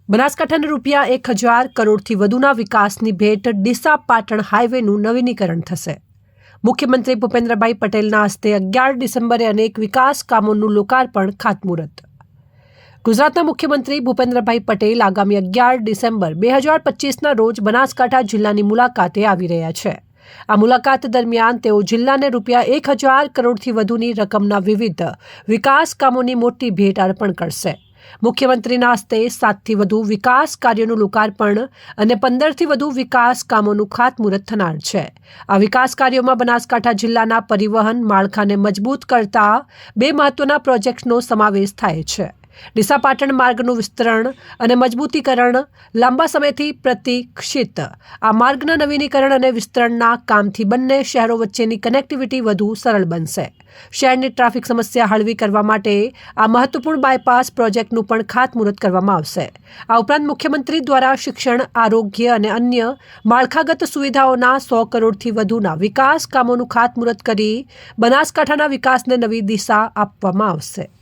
બનાસકાંઠાના રૂપિયા 1,000 કરોડથી વધુના વિકાસની ભેટ ડીસા પાટણ હાઈવેનું નવીનીકરણ થશે। મુખ્યમંત્રી ભૂપેન્દ્રભાઈ પટેલના હસ્તે 11 ડિસેમ્બરે અનેક વિકાસ કામોનું લોકાર્પણ ખાતમુહૂર્ત। ગુજરાતના મુખ્યમંત્રી ભૂપેન્દ્રભાઈ પટેલ આગામી 11 ડિસેમ્બર 2025ના રોજ બનાસકાંઠા જિલ્લાની મુલાકાતે આવી રહ્યા છે। આ મુલાકાત દરમિયાન તેઓ જિલ્લાને રૂપિયા 1,000 કરોડથી વધુની રકમના વિવિધ વિકાસ કામોની મોટી ભેટ અર્પણ કરશે। મુખ્યમંત્રીના હસ્તે 7થી વધુ વિકાસ કાર્યોનું લોકાર્પણ અને 15થી વધુ વિકાસ કામોનું ખાતમુહૂર્ત થનાર છે। આ વિકાસ કાર્યોમાં બનાસકાંઠા જિલ્લાના પરિવહન માળખાને મજબૂત કરતા 2 મહત્વના પ્રોજેક્ટનો સમાવેશ થાય છે। ડીસા પાટણ માર્ગનું વિસ્તરણ અને મજબૂતીકરણ લાંબા સમયથી પ્રતીક્ષિત આ માર્ગના નવીનીકરણ અને વિસ્તરણના કામથી બંને શહેરો વચ્ચેની કનેક્ટિવિટી વધુ સરળ બનશે। શહેરની ટ્રાફિક સમસ્યા હળવી કરવા માટે આ મહત્વપૂર્ણ બાયપાસ પ્રોજેક્ટનું પણ ખાતમુહૂર્ત કરવામાં આવશે। આ ઉપરાંત મુખ્યમંત્રી દ્વારા શિક્ષણ, આરોગ્ય અને અન્ય માળખાગત સુવિધાઓના 100 કરોડથી વધુના વિકાસ કામોનું ખાતમુહૂર્ત કરી બનાસકાંઠાના વિકાસને નવી દિશા આપવામાં આવશે।